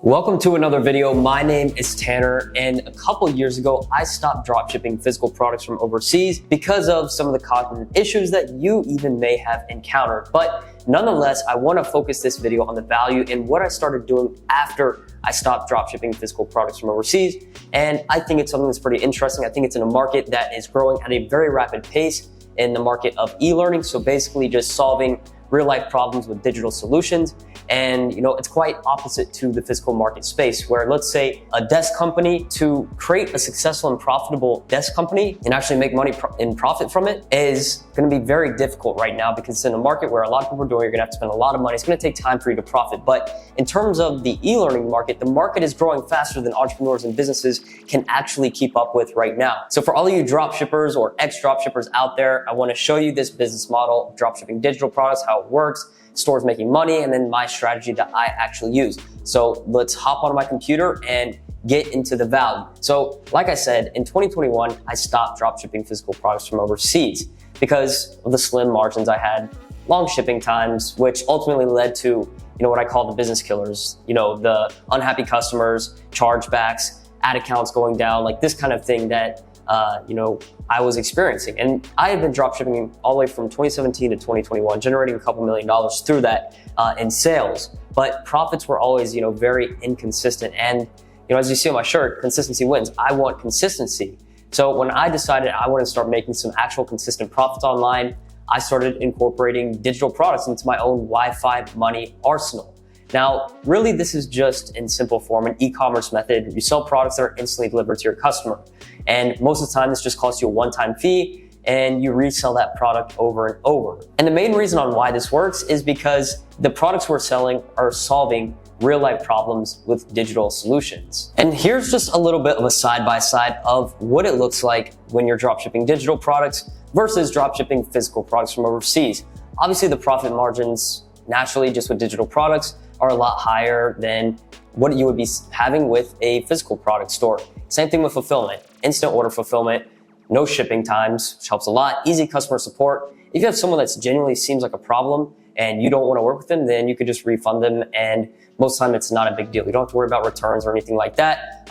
Welcome to another video. My name is Tanner, and a couple years ago, I stopped dropshipping physical products from overseas because of some of the common issues that you even may have encountered. But nonetheless, I want to focus this video on the value and what I started doing after I stopped dropshipping physical products from overseas. And I think it's something that's pretty interesting. I think it's in a market that is growing at a very rapid pace in the market of e-learning. So basically just solving real life problems with digital solutions. And it's quite opposite to the physical market space where, let's say, a desk company, to create a successful and profitable desk company and actually make money in profit from it is going to be very difficult right now, because it's in a market where a lot of people are doing, you're going to have to spend a lot of money. It's going to take time for you to profit. But in terms of the e-learning market, the market is growing faster than entrepreneurs and businesses can actually keep up with right now. So for all of you dropshippers or ex-dropshippers out there, I want to show you this business model of dropshipping digital products, how it works, stores making money, and then my strategy that I actually use. So let's hop on my computer and get into the value. So like I said, in 2021, I stopped dropshipping physical products from overseas because of the slim margins I had, long shipping times, which ultimately led to what I call the business killers, the unhappy customers, chargebacks, ad accounts going down, like this kind of thing that I was experiencing. And I had been dropshipping all the way from 2017 to 2021, generating a couple $1 million through that in sales. But profits were always, very inconsistent. And, as you see on my shirt, consistency wins. I want consistency. So when I decided I wanted to start making some actual consistent profits online, I started incorporating digital products into my own Wi-Fi money arsenal. Now, really, this is just in simple form, an e-commerce method. You sell products that are instantly delivered to your customer. And most of the time, this just costs you a one-time fee and you resell that product over and over. And the main reason on why this works is because the products we're selling are solving real-life problems with digital solutions. And here's just a little bit of a side-by-side of what it looks like when you're dropshipping digital products versus dropshipping physical products from overseas. Obviously, the profit margins, naturally, just with digital products, are a lot higher than what you would be having with a physical product store. Same thing with fulfillment, instant order fulfillment, no shipping times, which helps a lot, easy customer support. If you have someone that genuinely seems like a problem and you don't want to work with them, then you could just refund them. And most of the time it's not a big deal. You don't have to worry about returns or anything like that.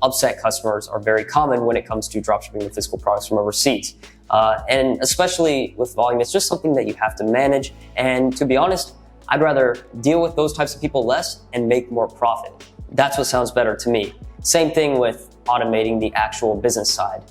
Upset customers are very common when it comes to dropshipping the physical products from overseas. And especially with volume, it's just something that you have to manage. And to be honest, I'd rather deal with those types of people less and make more profit. That's what sounds better to me. Same thing with automating the actual business side,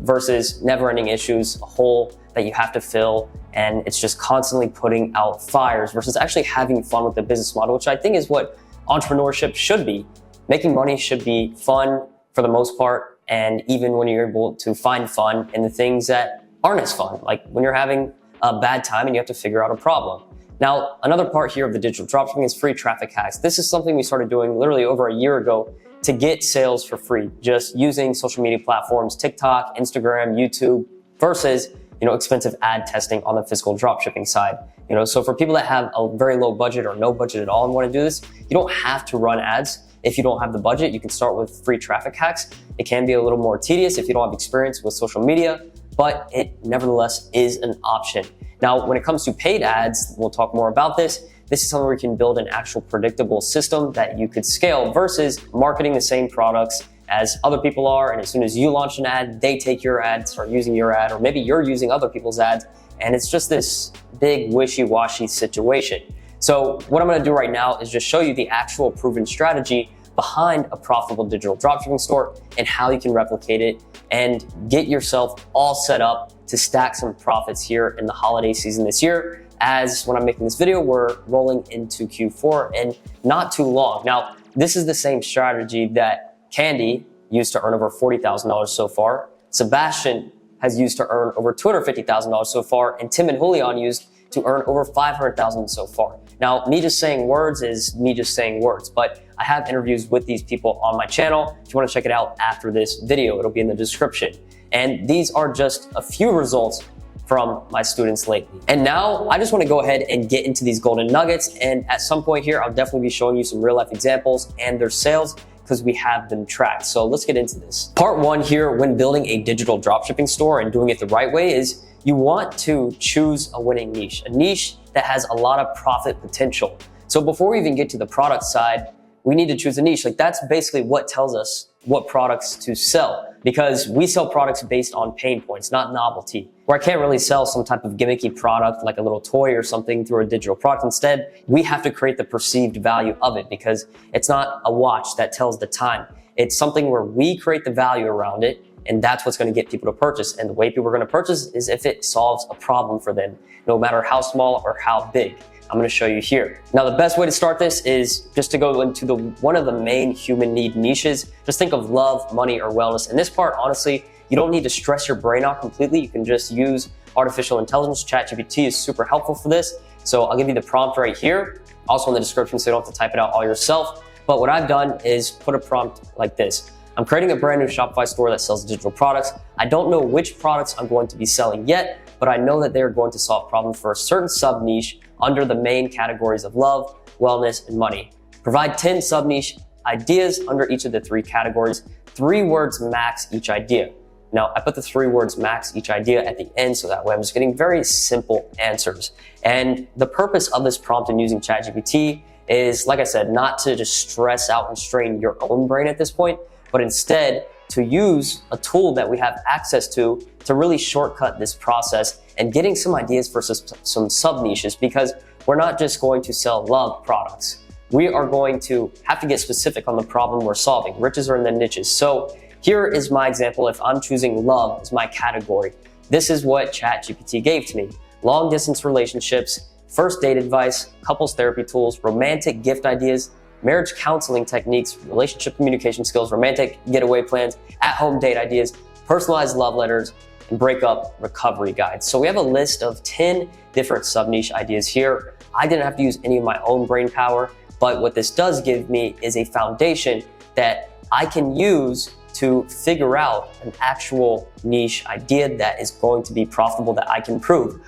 versus never-ending issues, a hole that you have to fill, and it's just constantly putting out fires versus actually having fun with the business model, which I think is what entrepreneurship should be. Making money should be fun for the most part, and even when you're able to find fun in the things that aren't as fun, like when you're having a bad time and you have to figure out a problem. Now, another part here of the digital dropshipping is free traffic hacks. This is something we started doing literally over a year ago to get sales for free, just using social media platforms, TikTok, Instagram, YouTube, versus, expensive ad testing on the physical dropshipping side. So for people that have a very low budget or no budget at all and want to do this, you don't have to run ads. If you don't have the budget, you can start with free traffic hacks. It can be a little more tedious if you don't have experience with social media, but it nevertheless is an option. Now, when it comes to paid ads, we'll talk more about this. This is something where you can build an actual predictable system that you could scale versus marketing the same products as other people are. And as soon as you launch an ad, they take your ad, start using your ad, or maybe you're using other people's ads. And it's just this big wishy-washy situation. So what I'm going to do right now is just show you the actual proven strategy behind a profitable digital dropshipping store and how you can replicate it and get yourself all set up to stack some profits here in the holiday season this year. As when I'm making this video, we're rolling into Q4 and not too long. Now, this is the same strategy that Candy used to earn over $40,000 so far. Sebastian has used to earn over $250,000 so far, and Tim and Julian used to earn over $500,000 so far. Now, me just saying words is me just saying words, but I have interviews with these people on my channel. If you want to check it out after this video, it'll be in the description. And these are just a few results from my students lately. And now I just want to go ahead and get into these golden nuggets. And at some point here, I'll definitely be showing you some real life examples and their sales because we have them tracked. So let's get into this. Part one here, when building a digital dropshipping store and doing it the right way, is you want to choose a winning niche, a niche that has a lot of profit potential. So before we even get to the product side, we need to choose a niche. Like that's basically what tells us what products to sell, because we sell products based on pain points, not novelty. Where I can't really sell some type of gimmicky product like a little toy or something through a digital product. Instead, we have to create the perceived value of it, because it's not a watch that tells the time. It's something where we create the value around it, and that's what's going to get people to purchase. And the way people are going to purchase is if it solves a problem for them, no matter how small or how big. I'm going to show you here. Now, the best way to start this is just to go into one of the main human need niches. Just think of love, money, or wellness. And this part, honestly, you don't need to stress your brain out completely. You can just use artificial intelligence. ChatGPT is super helpful for this. So I'll give you the prompt right here, also in the description, so you don't have to type it out all yourself. But what I've done is put a prompt like this. I'm creating a brand new Shopify store that sells digital products. I don't know which products I'm going to be selling yet, but I know that they're going to solve problems for a certain sub niche under the main categories of love, wellness, and money. Provide 10 sub niche ideas under each of the 3 categories. 3 words max each idea. Now, I put the 3 words max each idea at the end, so that way I'm just getting very simple answers. And the purpose of this prompt and using ChatGPT is, like I said, not to just stress out and strain your own brain at this point, but instead to use a tool that we have access to really shortcut this process and getting some ideas for some sub niches, because we're not just going to sell love products. We are going to have to get specific on the problem we're solving. Riches are in the niches. So here is my example. If I'm choosing love as my category, this is what ChatGPT gave to me. Long distance relationships, first date advice, couples therapy tools, romantic gift ideas, marriage counseling techniques, relationship communication skills, romantic getaway plans, at-home date ideas, personalized love letters, and breakup recovery guides. So we have a list of 10 different sub-niche ideas here. I didn't have to use any of my own brain power, but what this does give me is a foundation that I can use to figure out an actual niche idea that is going to be profitable, that I can prove.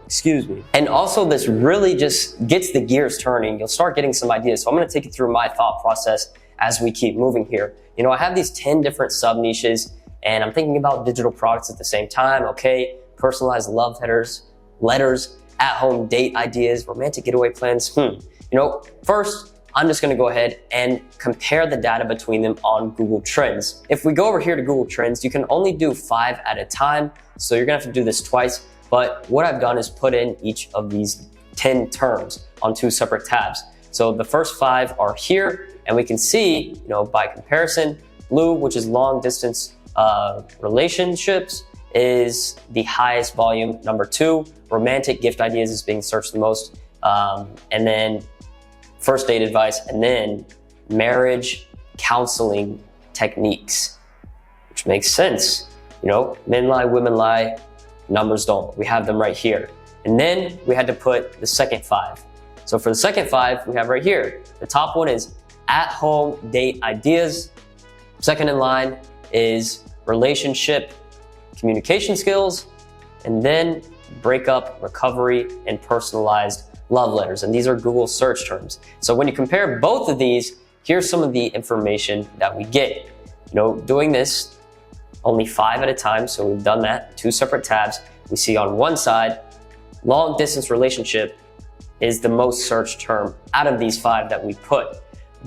Excuse me. And also this really just gets the gears turning. You'll start getting some ideas. So I'm going to take you through my thought process as we keep moving here. You know, I have these 10 different sub niches, and I'm thinking about digital products at the same time. Okay, personalized love letters, at-home date ideas, romantic getaway plans. You know, first, I'm just going to go ahead and compare the data between them on Google Trends. If we go over here to Google Trends, you can only do 5 at a time. So you're going to have to do this twice. But what I've done is put in each of these 10 terms on 2 separate tabs. So the first 5 are here, and we can see, you know, by comparison, blue, which is long distance relationships, is the highest volume. Number 2, romantic gift ideas is being searched the most. And then first date advice, and then marriage counseling techniques, which makes sense. You know, men lie, women lie, numbers don't. We have them right here. And then we had to put the second 5. So for the second 5, we have right here. The top one is at-home date ideas. Second in line is relationship communication skills, and then breakup recovery and personalized love letters. And these are Google search terms. So when you compare both of these, here's some of the information that we get. You know, doing this only 5 at a time. So we've done that, 2 separate tabs. We see on one side, long distance relationship is the most searched term out of these 5 that we put.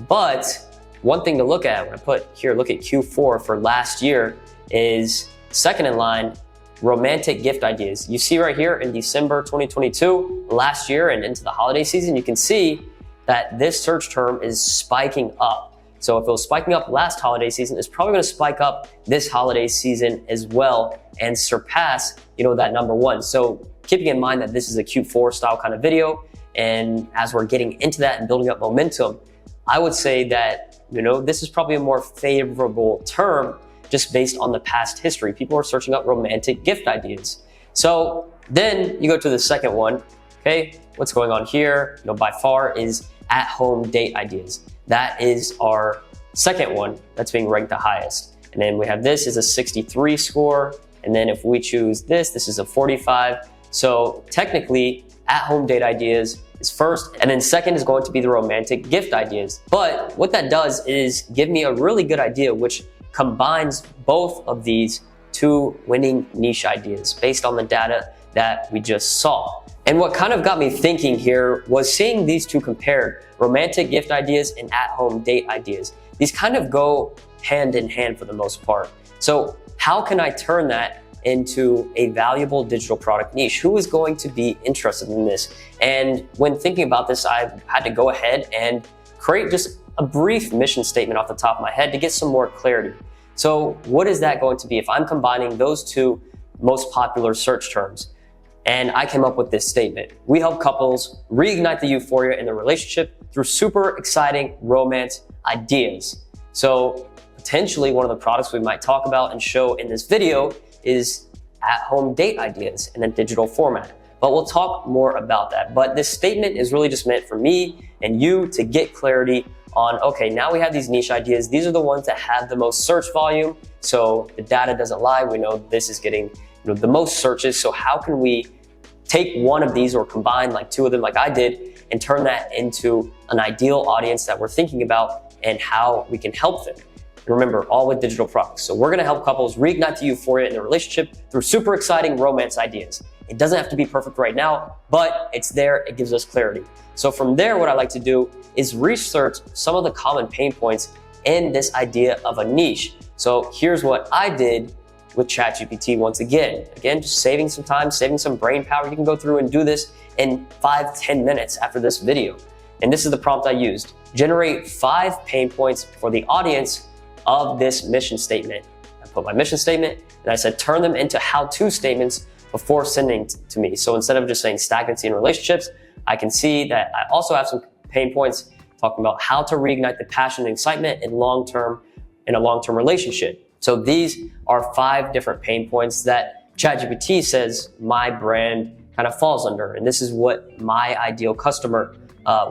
But one thing to look at, when I put here, look at Q4 for last year, is second in line, romantic gift ideas. You see right here in December 2022, last year and into the holiday season, you can see that this search term is spiking up. So if it was spiking up last holiday season, it's probably going to spike up this holiday season as well and surpass, you know, that number 1. So keeping in mind that this is a Q4 style kind of video, and as we're getting into that and building up momentum, I would say that, you know, this is probably a more favorable term just based on the past history. People are searching up romantic gift ideas. So then you go to the second one. Okay, what's going on here, you know, by far is at-home date ideas. That is our second one that's being ranked the highest. And then we have this is a 63 score. And then if we choose this, this is a 45. So technically, at-home date ideas is first, and then second is going to be the romantic gift ideas. But what that does is give me a really good idea, which combines both of these 2 winning niche ideas based on the data that we just saw. And what kind of got me thinking here was seeing these two compared, romantic gift ideas and at-home date ideas. These kind of go hand in hand for the most part. So how can I turn that into a valuable digital product niche? Who is going to be interested in this? And when thinking about this, I had to go ahead and create just a brief mission statement off the top of my head to get some more clarity. So what is that going to be if I'm combining those two most popular search terms? And I came up with this statement. We help couples reignite the euphoria in their relationship through super exciting romance ideas. So potentially one of the products we might talk about and show in this video is at-home date ideas in a digital format. But we'll talk more about that. But this statement is really just meant for me and you to get clarity on, okay, now we have these niche ideas. These are the ones that have the most search volume. So the data doesn't lie. We know this is getting the most searches. So how can we take one of these or combine like two of them like I did and turn that into an ideal audience that we're thinking about and how we can help them? And remember, all with digital products. So we're gonna help couples reignite the euphoria in their relationship through super exciting romance ideas. It doesn't have to be perfect right now, but it's there, it gives us clarity. So from there, what I like to do is research some of the common pain points in this idea of a niche. So here's what I did with ChatGPT once again. Again, just saving some time, saving some brain power. You can go through and do this in 5-10 minutes after this video. And this is the prompt I used. Generate 5 pain points for the audience of this mission statement. I put my mission statement and I said, turn them into how-to statements before sending to me. So instead of just saying stagnancy in relationships, I can see that I also have some pain points talking about how to reignite the passion and excitement in a long-term relationship. So these are 5 different pain points that ChatGPT says my brand kind of falls under. And this is what my ideal customer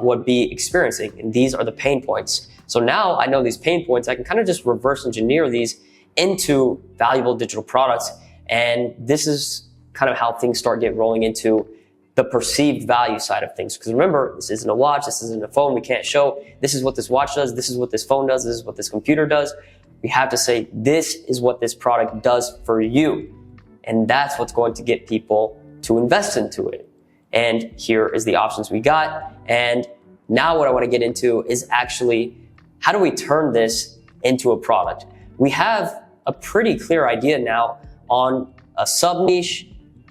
would be experiencing. And these are the pain points. So now I know these pain points, I can kind of just reverse engineer these into valuable digital products. And this is kind of how things start getting rolling into the perceived value side of things. Because remember, this isn't a watch, this isn't a phone, we can't show, this is what this watch does, this is what this phone does, this is what this computer does. We have to say, this is what this product does for you. And that's what's going to get people to invest into it. And here is the options we got. And now what I want to get into is actually, how do we turn this into a product? We have a pretty clear idea now on a sub-niche,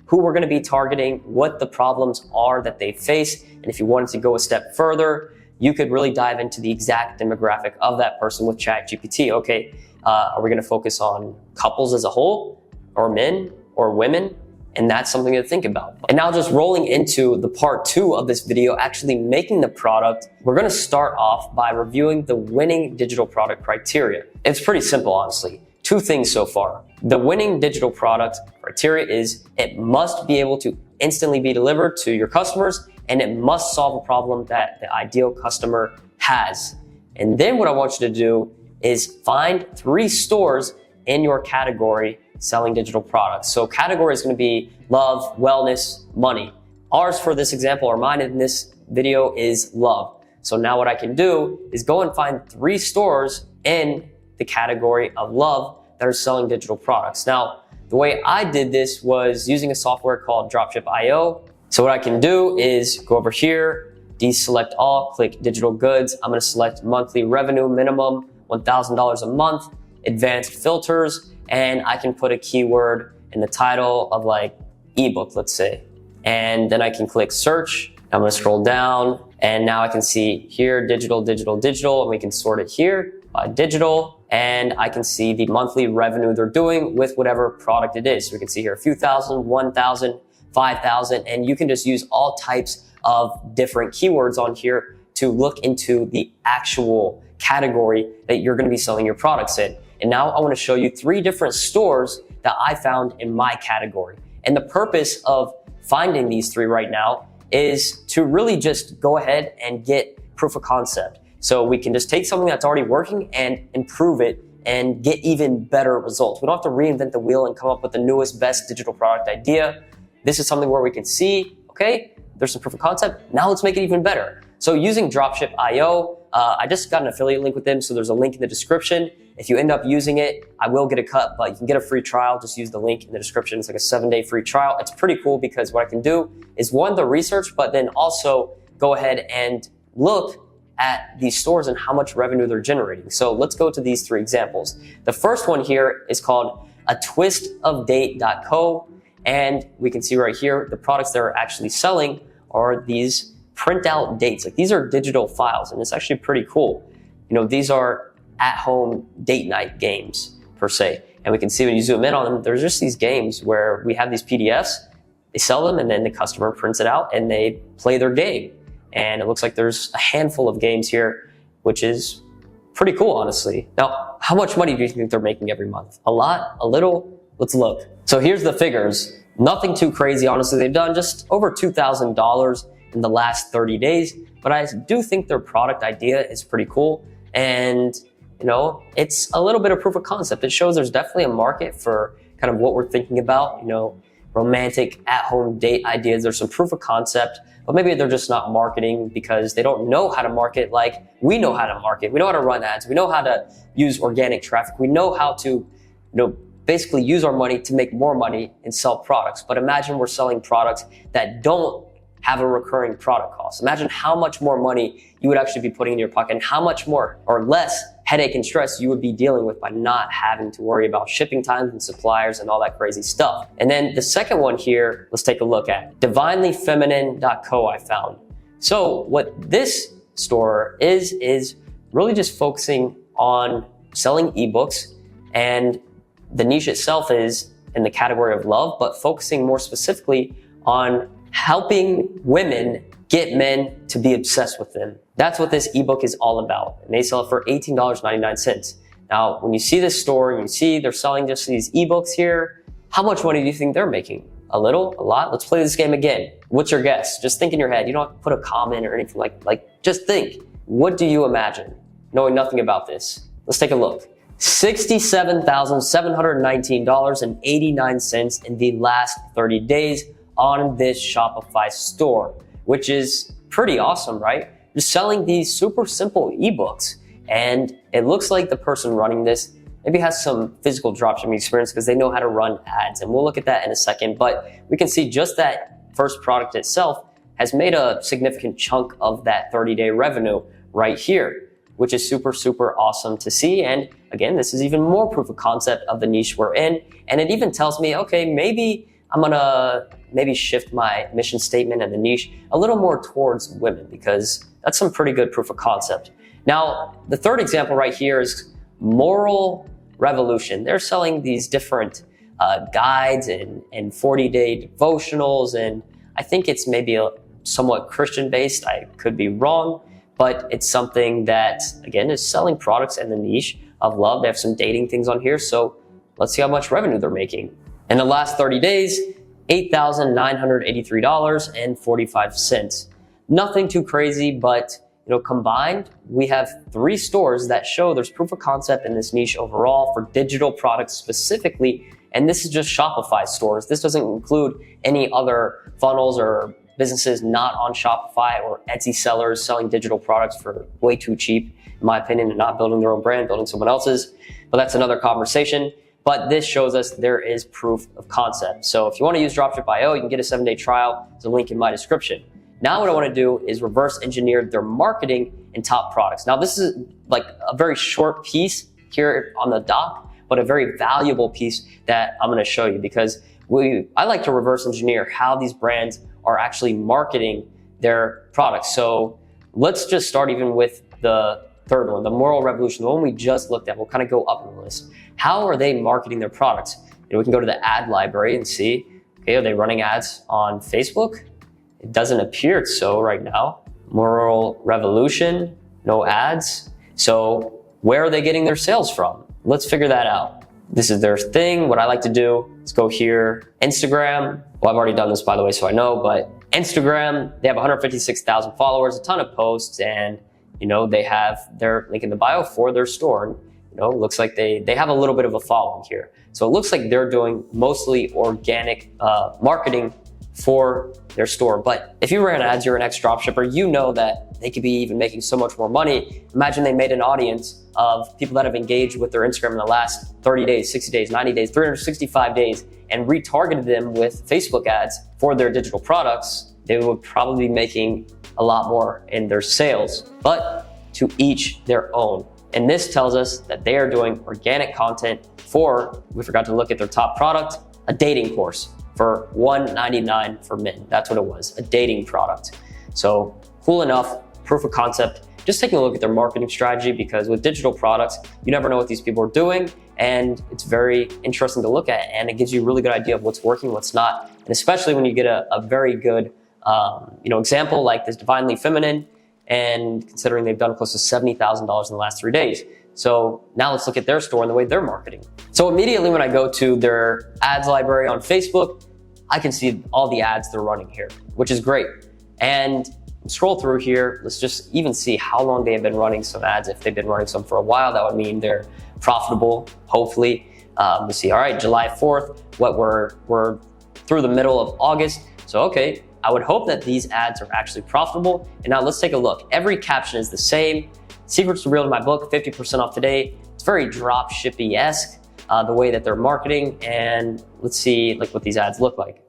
who we're going to be targeting, what the problems are that they face. And if you wanted to go a step further, you could really dive into the exact demographic of that person with ChatGPT. Okay, are we going to focus on couples as a whole, or men, or women? And that's something to think about. And now just rolling into the part 2 of this video, actually making the product, we're going to start off by reviewing the winning digital product criteria. It's pretty simple, honestly. 2 things so far. The winning digital product criteria is it must be able to instantly be delivered to your customers, and it must solve a problem that the ideal customer has. And then what I want you to do is find 3 stores in your category selling digital products. So category is going to be love, wellness, money. Ours for this example, or mine in this video, is love. So now what I can do is go and find 3 stores in the category of love that are selling digital products. Now, the way I did this was using a software called Dropshipping. So what I can do is go over here, deselect all, click digital goods. I'm going to select monthly revenue minimum, $1,000 a month, advanced filters, and I can put a keyword in the title of like ebook, let's say. And then I can click search. I'm going to scroll down, and now I can see here, digital, digital, digital, and we can sort it here by digital, and I can see the monthly revenue they're doing with whatever product it is. So we can see here a few thousand, 1,000, 5,000, and you can just use all types of different keywords on here to look into the actual category that you're going to be selling your products in. And now I want to show you 3 different stores that I found in my category. And the purpose of finding these 3 right now is to really just go ahead and get proof of concept. So we can just take something that's already working and improve it and get even better results. We don't have to reinvent the wheel and come up with the newest, best digital product idea. This is something where we can see, okay, there's some proof of concept. Now let's make it even better. So using Dropshipping, I just got an affiliate link with them, so there's a link in the description. If you end up using it, I will get a cut, but you can get a free trial. Just use the link in the description. It's like a 7-day free trial. It's pretty cool because what I can do is one, the research, but then also go ahead and look at these stores and how much revenue they're generating. So let's go to these 3 examples. The first one here is called atwistofdate.co. And we can see right here, the products they're actually selling are these printout dates. Like these are digital files, and it's actually pretty cool. These are at-home date night games per se. And we can see when you zoom in on them, there's just these games where we have these PDFs, they sell them, and then the customer prints it out and they play their game. And it looks like there's a handful of games here, which is pretty cool, honestly. Now, how much money do you think they're making every month? A lot? A little? Let's look. So here's the figures. Nothing too crazy, honestly. They've done just over $2,000 in the last 30 days, but I do think their product idea is pretty cool. And, it's a little bit of proof of concept. It shows there's definitely a market for kind of what we're thinking about, romantic at-home date ideas. There's some proof of concept, but maybe they're just not marketing because they don't know how to market like we know how to market. We know how to run ads. We know how to use organic traffic. We know how to, basically use our money to make more money and sell products. But imagine we're selling products that don't have a recurring product cost. Imagine how much more money you would actually be putting in your pocket and how much more or less headache and stress you would be dealing with by not having to worry about shipping times and suppliers and all that crazy stuff. And then the second one here, let's take a look at divinelyfeminine.co I found. So what this store is really just focusing on selling ebooks, and the niche itself is in the category of love, but focusing more specifically on helping women get men to be obsessed with them. That's what this ebook is all about. And they sell it for $18.99. Now, when you see this store and you see they're selling just these ebooks here, how much money do you think they're making? A little? A lot? Let's play this game again. What's your guess? Just think in your head. You don't have to put a comment or anything like just think. What do you imagine? Knowing nothing about this. Let's take a look. $67,719.89 in the last 30 days on this Shopify store, which is pretty awesome, right? You're selling these super simple ebooks, and it looks like the person running this maybe has some physical dropshipping experience because they know how to run ads, and we'll look at that in a second. But we can see just that first product itself has made a significant chunk of that 30-day revenue right here, which is super, super awesome to see. And again, this is even more proof of concept of the niche we're in. And it even tells me, okay, maybe I'm gonna shift my mission statement and the niche a little more towards women, because that's some pretty good proof of concept. Now, the third example right here is Moral Revolution. They're selling these different guides and 40-day devotionals, and I think it's maybe a somewhat Christian-based. I could be wrong, but it's something that, again, is selling products in the niche of love. They have some dating things on here, so let's see how much revenue they're making. In the last 30 days, $8,983.45. Nothing too crazy, but combined, we have 3 stores that show there's proof of concept in this niche overall for digital products specifically, and this is just Shopify stores. This doesn't include any other funnels or businesses not on Shopify or Etsy sellers selling digital products for way too cheap, in my opinion, and not building their own brand, building someone else's. But that's another conversation. But this shows us there is proof of concept. So if you want to use Dropship.io, you can get a 7-day trial. There's a link in my description. Now what I want to do is reverse engineer their marketing and top products. Now this is like a very short piece here on the doc, but a very valuable piece that I'm going to show you, because I like to reverse engineer how these brands are actually marketing their products. So let's just start even with the third one, the Moral Revolution, the one we just looked at. We'll kind of go up in the list. How are they marketing their products? We can go to the ad library and see, okay, are they running ads on Facebook? It doesn't appear so right now. Moral Revolution, no ads. So where are they getting their sales from? Let's figure that out. This is their thing. What I like to do is go here, Instagram. Well, I've already done this, by the way, so I know, but Instagram, they have 156,000 followers, a ton of posts, and they have their link in the bio for their store. Looks like they have a little bit of a following here. So it looks like they're doing mostly organic marketing for their store. But if you ran ads, you're an ex-dropshipper, you know that they could be even making so much more money. Imagine they made an audience of people that have engaged with their Instagram in the last 30 days, 60 days, 90 days, 365 days, and retargeted them with Facebook ads for their digital products. They would probably be making a lot more in their sales, but to each their own. And this tells us that they are doing organic content for, we forgot to look at their top product, a dating course for $199 for men. That's what it was, a dating product. So cool enough, proof of concept. Just taking a look at their marketing strategy, because with digital products, you never know what these people are doing, and it's very interesting to look at, and it gives you a really good idea of what's working, what's not. And especially when you get a very good example like this Divinely Feminine, and considering they've done close to $70,000 in the last 3 days. So now let's look at their store and the way they're marketing. So immediately when I go to their ads library on Facebook, I can see all the ads they're running here, which is great. And scroll through here, let's just even see how long they have been running some ads. If they've been running some for a while, that would mean they're profitable, hopefully. We see, all right, July 4th, what we're through the middle of August. So, okay, I would hope that these ads are actually profitable. And now let's take a look. Every caption is the same. Secrets revealed in my book, 50% off today. It's very dropshipping-esque, the way that they're marketing. And let's see what these ads look like.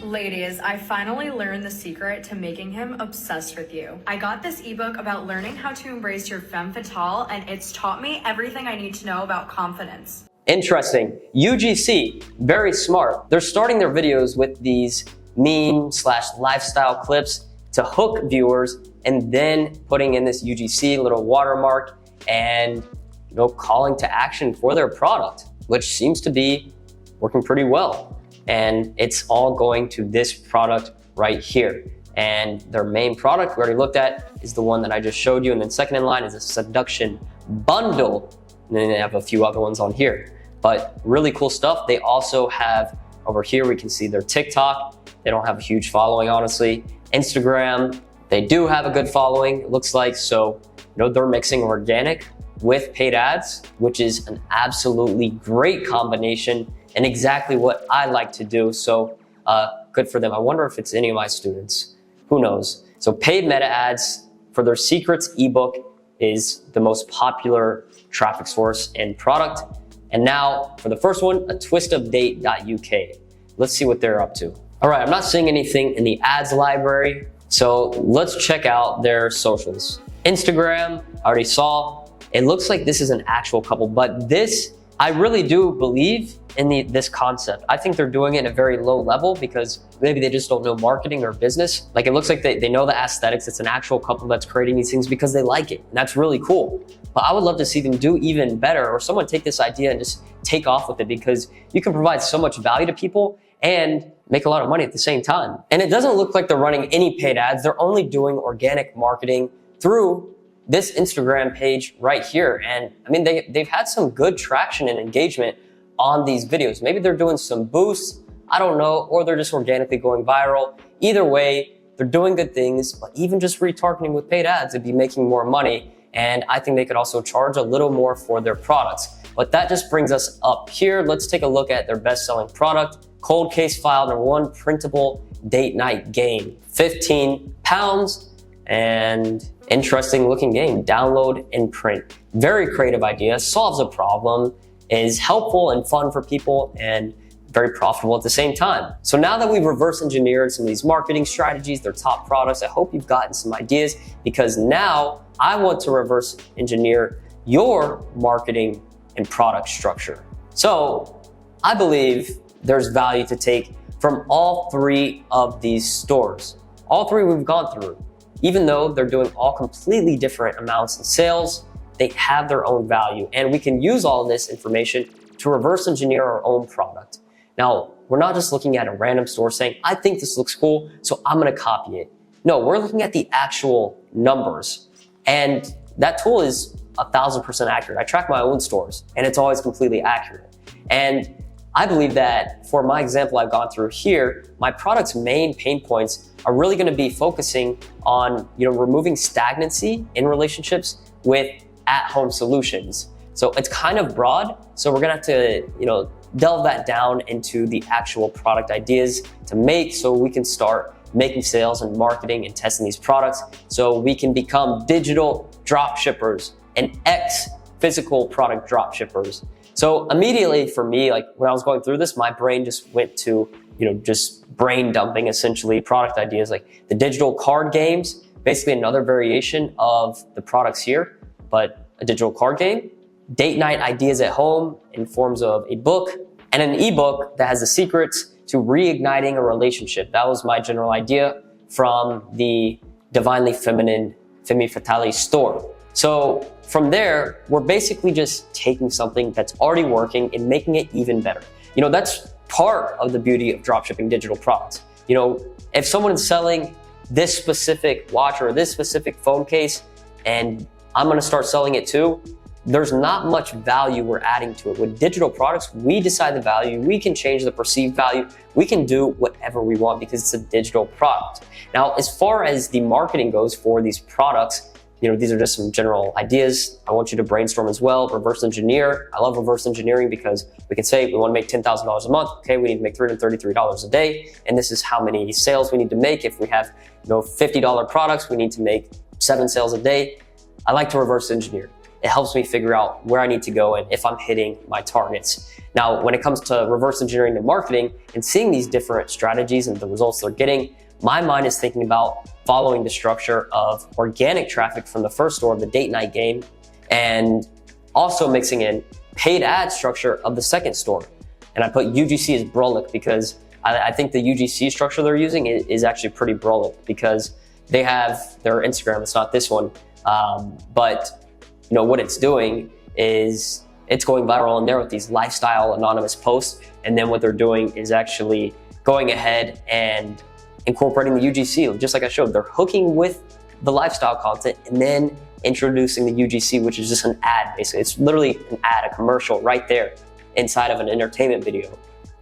Ladies, I finally learned the secret to making him obsessed with you. I got this ebook about learning how to embrace your femme fatale, and it's taught me everything I need to know about confidence. Interesting. UGC, very smart. They're starting their videos with these meme/lifestyle clips to hook viewers, and then putting in this UGC little watermark and calling to action for their product, which seems to be working pretty well. And it's all going to this product right here. And their main product we already looked at is the one that I just showed you. And then second in line is a seduction bundle. And then they have a few other ones on here, but really cool stuff. They also have over here, we can see their TikTok. They don't have a huge following, honestly. Instagram, they do have a good following, it looks like. So, they're mixing organic with paid ads, which is an absolutely great combination and exactly what I like to do. So good for them. I wonder if it's any of my students. Who knows? So paid meta ads for their secrets ebook is the most popular traffic source and product. And now for the first one, a twistofdate.uk. Let's see what they're up to. All right, I'm not seeing anything in the ads library. So let's check out their socials. Instagram, I already saw. It looks like this is an actual couple, but this, I really do believe in this concept. I think they're doing it at a very low level because maybe they just don't know marketing or business. Like, it looks like they know the aesthetics. It's an actual couple that's creating these things because they like it. And that's really cool. But I would love to see them do even better, or someone take this idea and just take off with it, because you can provide so much value to people and make a lot of money at the same time. And it doesn't look like they're running any paid ads. They're only doing organic marketing through this Instagram page right here. And I mean, they've had some good traction and engagement on these videos. Maybe they're doing some boosts, I don't know, or they're just organically going viral. Either way, they're doing good things, but even just retargeting with paid ads, they'd be making more money. And I think they could also charge a little more for their products. But that just brings us up here. Let's take a look at their best-selling product, Cold Case File #1 printable date night game. 15 pounds and interesting looking game. Download and print. Very creative idea, solves a problem, is helpful and fun for people, and very profitable at the same time. So now that we've reverse engineered some of these marketing strategies, their top products, I hope you've gotten some ideas, because now I want to reverse engineer your marketing and product structure. So I believe there's value to take from all three of these stores. All three we've gone through. Even though they're doing all completely different amounts in sales, they have their own value. And we can use all this information to reverse engineer our own product. Now, we're not just looking at a random store saying, I think this looks cool, so I'm gonna copy it. No, we're looking at the actual numbers. And that tool is 1,000% accurate. I track my own stores and it's always completely accurate. And I believe that for my example I've gone through here, my product's main pain points are really gonna be focusing on removing stagnancy in relationships with at-home solutions. So it's kind of broad. So we're gonna have to delve that down into the actual product ideas to make so we can start making sales and marketing and testing these products so we can become digital drop shippers and physical product drop shippers. So immediately for me, like when I was going through this, my brain just went to, just brain dumping essentially product ideas like the digital card games, basically another variation of the products here, but a digital card game, date night ideas at home in forms of a book, and an ebook that has the secrets to reigniting a relationship. That was my general idea from the Divinely Feminine Femme Fatale store. So from there, we're basically just taking something that's already working and making it even better. That's part of the beauty of dropshipping digital products. If someone is selling this specific watch or this specific phone case and I'm gonna start selling it too, there's not much value we're adding to it. With digital products, we decide the value, we can change the perceived value, we can do whatever we want because it's a digital product. Now, as far as the marketing goes for these products, these are just some general ideas. I want you to brainstorm as well, reverse engineer. I love reverse engineering because we can say we want to make $10,000 a month. Okay, we need to make $333 a day. And this is how many sales we need to make. If we have $50 products, we need to make 7 sales a day. I like to reverse engineer. It helps me figure out where I need to go and if I'm hitting my targets. Now, when it comes to reverse engineering the marketing and seeing these different strategies and the results they're getting, my mind is thinking about following the structure of organic traffic from the first store of the date night game and also mixing in paid ad structure of the second store. And I put UGC as brolic because I think the UGC structure they're using is actually pretty brolic because they have their Instagram, it's not this one, but what it's doing is it's going viral in there with these lifestyle anonymous posts. And then what they're doing is actually going ahead and incorporating the UGC, just like I showed. They're hooking with the lifestyle content and then introducing the UGC, which is just an ad, basically. It's literally an ad, a commercial right there inside of an entertainment video,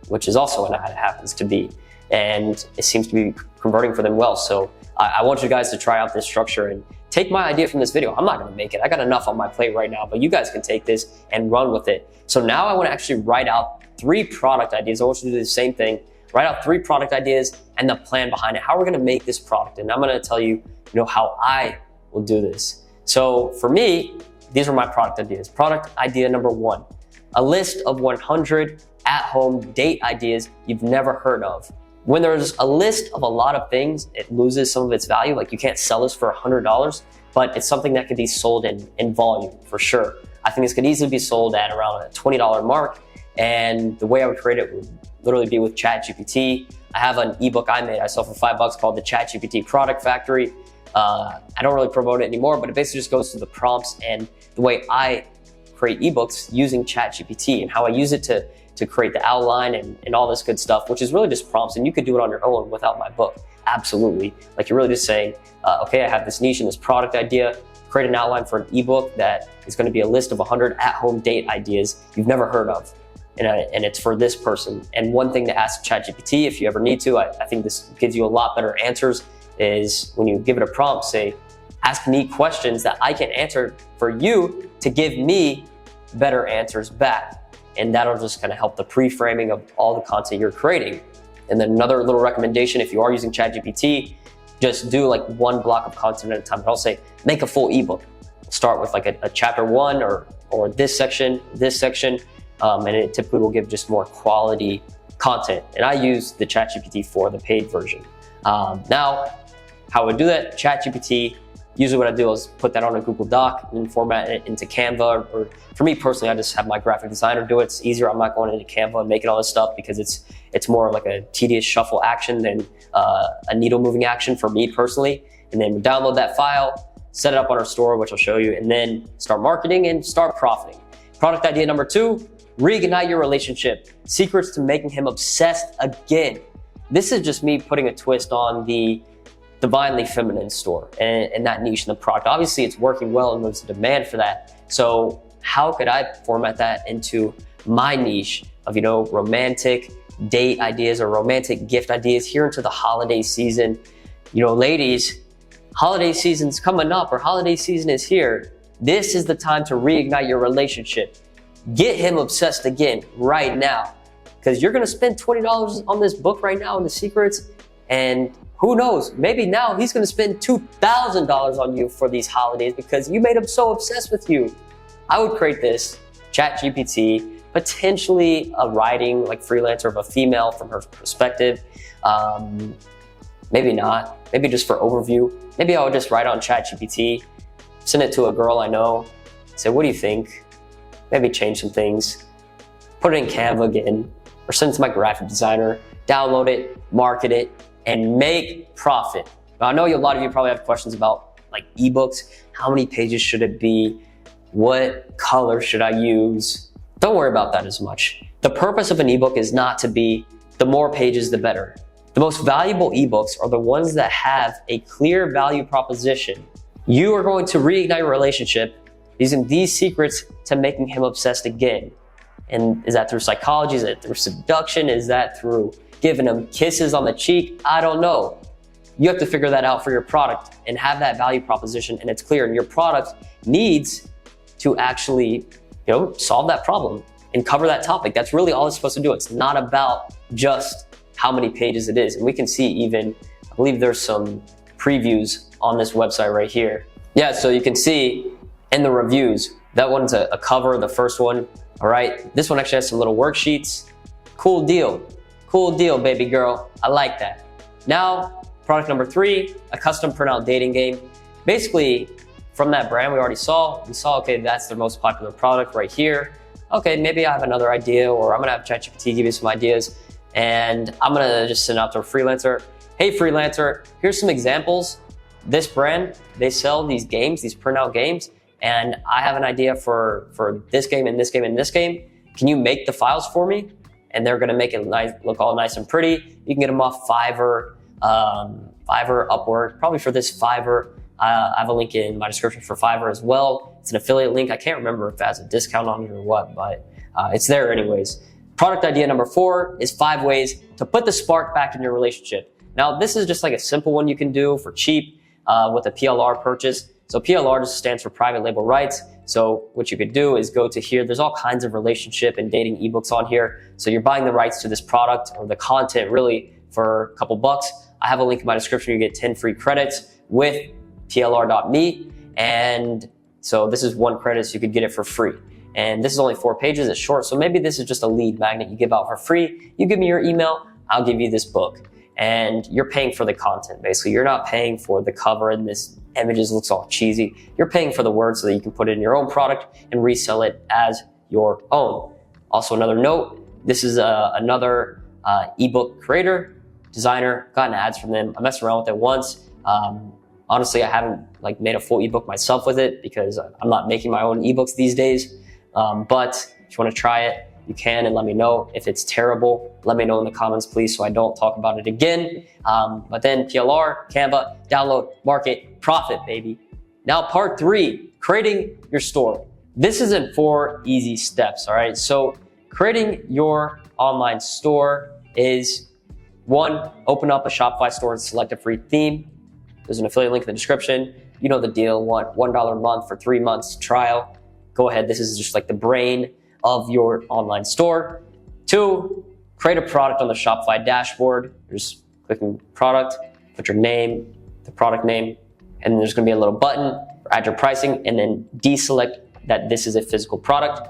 which is also an ad, it happens to be. And it seems to be converting for them well. So I want you guys to try out this structure and take my idea from this video. I'm not gonna make it. I got enough on my plate right now, but you guys can take this and run with it. So now I wanna actually write out 3 product ideas. I want you to do the same thing. Write out 3 product ideas and the plan behind it. How we're gonna make this product. And I'm gonna tell you, how I will do this. So for me, these are my product ideas. Product idea number 1, a list of 100 at-home date ideas you've never heard of. When there's a list of a lot of things, it loses some of its value. Like you can't sell this for $100, but it's something that could be sold in volume for sure. I think this could easily be sold at around a $20 mark. And the way I would create it would literally be with ChatGPT. I have an ebook I made, I sell for $5 called the ChatGPT Product Factory. I don't really promote it anymore, but it basically just goes through the prompts and the way I create ebooks using ChatGPT and how I use it to create the outline and all this good stuff, which is really just prompts. And you could do it on your own without my book. Absolutely. Like you're really just saying, okay, I have this niche and this product idea, create an outline for an ebook that is going to be a list of 100 at-home date ideas you've never heard of. And it's for this person. And one thing to ask ChatGPT, if you ever need to, I think this gives you a lot better answers, is when you give it a prompt, say, ask me questions that I can answer for you to give me better answers back. And that'll just kind of help the pre-framing of all the content you're creating. And then another little recommendation, if you are using ChatGPT, just do like 1 block of content at a time. But I'll say, make a full ebook. Start with like a chapter 1 or this section, and it typically will give just more quality content. And I use the ChatGPT for the paid version. Now, how I would do that, ChatGPT, usually what I do is put that on a Google Doc and format it into Canva. Or for me personally, I just have my graphic designer do it. It's easier. I'm not going into Canva and making all this stuff because it's more like a tedious shuffle action than a needle moving action for me personally. And then download that file, set it up on our store, which I'll show you, and then start marketing and start profiting. Product idea number 2, reignite your relationship. Secrets to making him obsessed again. This is just me putting a twist on the Divinely Feminine store and that niche in the product. Obviously, it's working well and there's a demand for that. So how could I format that into my niche of, romantic date ideas or romantic gift ideas here into the holiday season? Ladies, holiday season's coming up or holiday season is here. This is the time to reignite your relationship. Get him obsessed again right now. because you're going to spend $20 on this book right now in the secrets, and who knows, maybe now he's going to spend $2,000 on you for these holidays because you made him so obsessed with you. I would create this ChatGPT, potentially a writing like freelancer of a female from her perspective. Maybe not, maybe just for overview. Maybe I would just write on ChatGPT, send it to a girl I know, say, what do you think? Maybe change some things, put it in Canva again, or send it to my graphic designer, download it, market it, and make profit. Now, I know a lot of you probably have questions about like ebooks. How many pages should it be? What color should I use? Don't worry about that as much. The purpose of an ebook is not to be the more pages, the better. The most valuable ebooks are the ones that have a clear value proposition. You are going to reignite your relationship using these secrets to making him obsessed again. And is that through psychology? Is that through seduction? Is that through giving him kisses on the cheek? I don't know. You have to figure that out for your product and have that value proposition, and it's clear. And your product needs to actually, solve that problem and cover that topic. That's really all it's supposed to do. It's not about just how many pages it is. And we can see even, I believe there's some previews on this website right here. Yeah, so you can see in the reviews, that one's a cover, the first one. All right, this one actually has some little worksheets. Cool deal, baby girl. I like that. Now, product number 3, a custom printout dating game. Basically, from that brand we saw, okay, that's their most popular product right here. Okay, maybe I have another idea, or I'm gonna have ChatGPT give me some ideas, and I'm gonna just send out to a freelancer. Hey freelancer, here's some examples. This brand, they sell these games, these printout games, and I have an idea for this game and this game and this game. Can you make the files for me? And they're gonna make it nice, look all nice and pretty. You can get them off Fiverr, Upwork, probably for this Fiverr. I have a link in my description for Fiverr as well. It's an affiliate link. I can't remember if it has a discount on it or what, but it's there anyways. Product idea number 4 is 5 ways to put the spark back in your relationship. Now, this is just like a simple one you can do for cheap with a PLR purchase. So PLR just stands for private label rights. So what you could do is go to here. There's all kinds of relationship and dating ebooks on here. So you're buying the rights to this product or the content really for a couple bucks. I have a link in my description. You get 10 free credits with plr.me. And so this is 1 credit, so you could get it for free. And this is only 4 pages, it's short. So maybe this is just a lead magnet you give out for free. You give me your email, I'll give you this book. And you're paying for the content, basically. You're not paying for the cover and this images looks all cheesy. You're paying for the words so that you can put it in your own product and resell it as your own. Also, another note, this is another ebook creator, designer, gotten ads from them. I messed around with it once. Honestly, I haven't made a full ebook myself with it because I'm not making my own ebooks these days. But if you want to try it, you can, and let me know. If it's terrible, let me know in the comments, please, so I don't talk about it again. But then PLR, Canva, download, market, profit, baby. Now, part 3, creating your store. This is in 4 easy steps, all right? So creating your online store is 1, open up a Shopify store and select a free theme. There's an affiliate link in the description. You know the deal. $1 a month for 3 months trial. Go ahead. This is just like the brain of your online store. 2, create a product on the Shopify dashboard. You're just clicking product, put your name, the product name, and then there's going to be a little button, add your pricing, and then deselect that this is a physical product.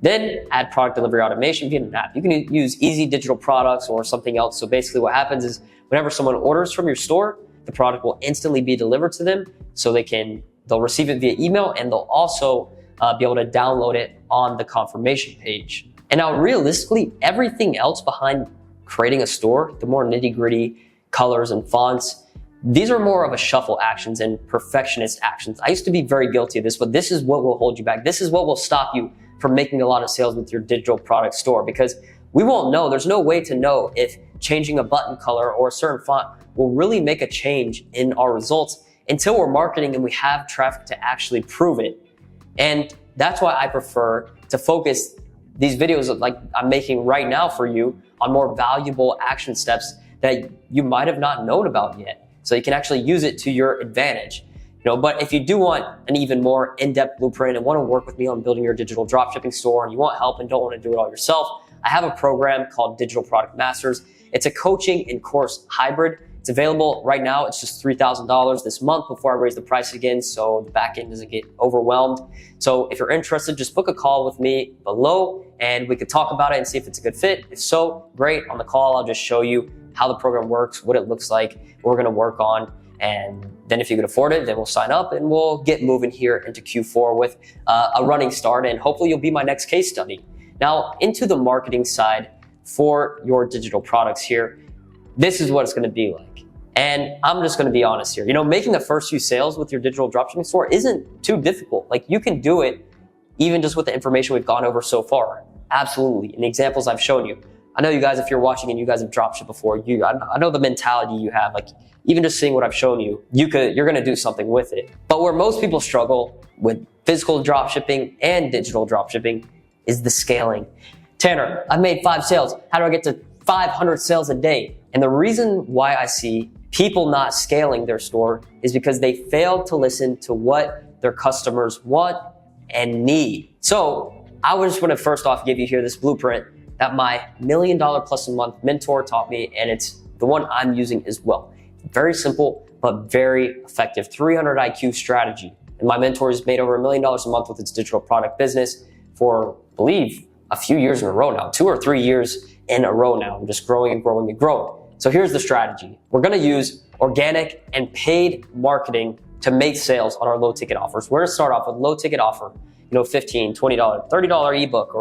Then add product delivery automation via an app. You can use Easy Digital Products or something else. So basically what happens is whenever someone orders from your store, the product will instantly be delivered to them, so they'll receive it via email, and they'll also be able to download it on the confirmation page. And now realistically, everything else behind creating a store, the more nitty-gritty colors and fonts, these are more of a shuffle actions and perfectionist actions. I used to be very guilty of this, but this is what will hold you back. This is what will stop you from making a lot of sales with your digital product store, because we won't know. There's no way to know if changing a button color or a certain font will really make a change in our results until we're marketing and we have traffic to actually prove it. And that's why I prefer to focus these videos like I'm making right now for you on more valuable action steps that you might have not known about yet. So you can actually use it to your advantage. But if you do want an even more in-depth blueprint and want to work with me on building your digital dropshipping store, and you want help and don't want to do it all yourself, I have a program called Digital Product Masters. It's a coaching and course hybrid. It's available right now. It's just $3,000 this month before I raise the price again, so the back end doesn't get overwhelmed. So if you're interested, just book a call with me below and we could talk about it and see if it's a good fit. If so, great. On the call, I'll just show you how the program works, what it looks like, what we're gonna work on. And then if you can afford it, then we'll sign up and we'll get moving here into Q4 with a running start, and hopefully you'll be my next case study. Now, into the marketing side for your digital products here, this is what it's gonna be like. And I'm just gonna be honest here. Making the first few sales with your digital dropshipping store isn't too difficult. Like, you can do it even just with the information we've gone over so far. Absolutely, and the examples I've shown you. I know you guys, if you're watching and you guys have dropshipped before, I know the mentality you have. Like, even just seeing what I've shown you, you're gonna do something with it. But where most people struggle with physical dropshipping and digital dropshipping is the scaling. Tanner, I've made 5 sales. How do I get to 500 sales a day? And the reason why I see people not scaling their store is because they fail to listen to what their customers want and need. So I just want to first off give you here this blueprint that my $1 million plus a month mentor taught me, and it's the one I'm using as well. Very simple, but very effective 300 IQ strategy. And my mentor has made over $1 million a month with its digital product business for, I believe, a few years in a row now, 2 or 3 years in a row now. I'm just growing and growing and growing. So here's the strategy. We're gonna use organic and paid marketing to make sales on our low ticket offers. We're gonna start off with low ticket offer, $15, $20, $30 ebook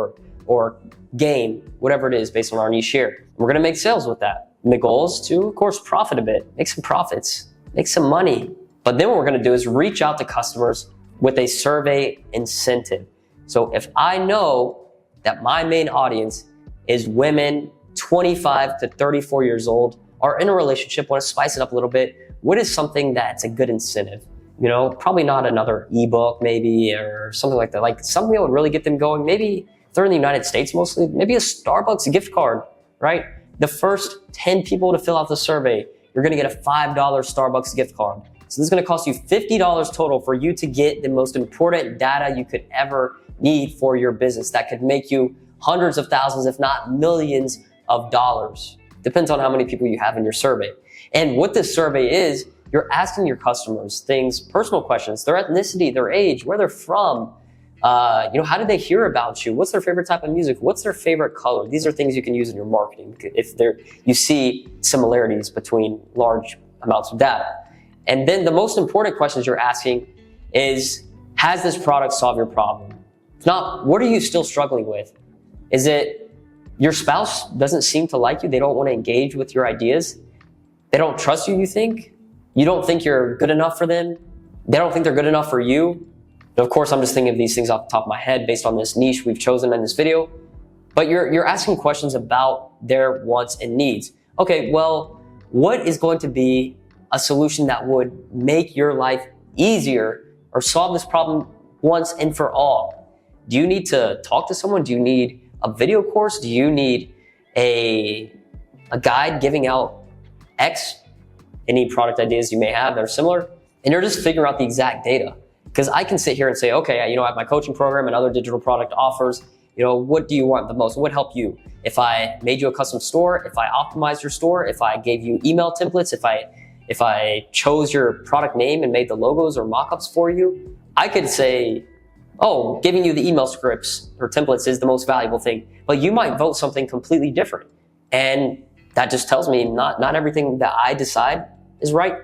or game, whatever it is based on our niche here. We're gonna make sales with that. And the goal is to, of course, profit a bit, make some profits, make some money. But then what we're gonna do is reach out to customers with a survey incentive. So if I know that my main audience is women 25 to 34 years old, are in a relationship, want to spice it up a little bit, what is something that's a good incentive? Probably not another ebook maybe, or something like that. Like something that would really get them going. Maybe if they're in the United States mostly, maybe a Starbucks gift card, right? The first 10 people to fill out the survey, you're gonna get a $5 Starbucks gift card. So this is gonna cost you $50 total for you to get the most important data you could ever need for your business that could make you hundreds of thousands, if not millions of dollars. Depends on how many people you have in your survey. And what this survey is, you're asking your customers things, personal questions, their ethnicity, their age, where they're from, how did they hear about you? What's their favorite type of music? What's their favorite color? These are things you can use in your marketing if you see similarities between large amounts of data. And then the most important questions you're asking is, has this product solved your problem? If not, what are you still struggling with? Is it your spouse doesn't seem to like you? They don't want to engage with your ideas? They don't trust you, you think? You don't think you're good enough for them? They don't think they're good enough for you? And of course, I'm just thinking of these things off the top of my head based on this niche we've chosen in this video. But you're asking questions about their wants and needs. Okay, well, what is going to be a solution that would make your life easier or solve this problem once and for all? Do you need to talk to someone? Do you need a video course? Do you need a guide giving out X, any product ideas you may have that are similar? And you're just figuring out the exact data. Because I can sit here and say, okay, I have my coaching program and other digital product offers. What do you want the most? What would help you? If I made you a custom store, if I optimized your store, if I gave you email templates, if I chose your product name and made the logos or mockups for you, I could say, oh, giving you the email scripts or templates is the most valuable thing. But you might vote something completely different. And that just tells me not everything that I decide is right.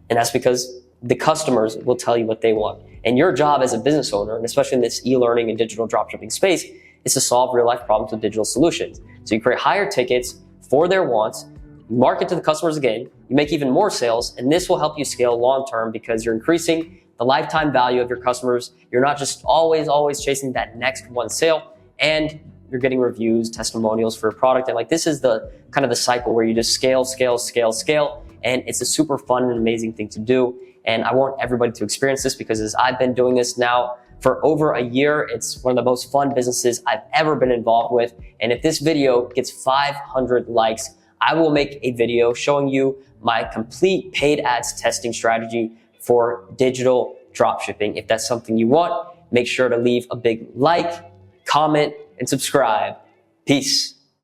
And that's because the customers will tell you what they want. And your job as a business owner, and especially in this e-learning and digital dropshipping space, is to solve real life problems with digital solutions. So you create higher tickets for their wants, you market to the customers again, you make even more sales, and this will help you scale long-term because you're increasing the lifetime value of your customers. You're not just always chasing that next one sale, and you're getting reviews, testimonials for a product. And this is the kind of the cycle where you just scale, and it's a super fun and amazing thing to do. And I want everybody to experience this because as I've been doing this now for over a year, it's one of the most fun businesses I've ever been involved with. And if this video gets 500 likes, I will make a video showing you my complete paid ads testing strategy for digital dropshipping. If that's something you want, make sure to leave a big like, comment, and subscribe. Peace.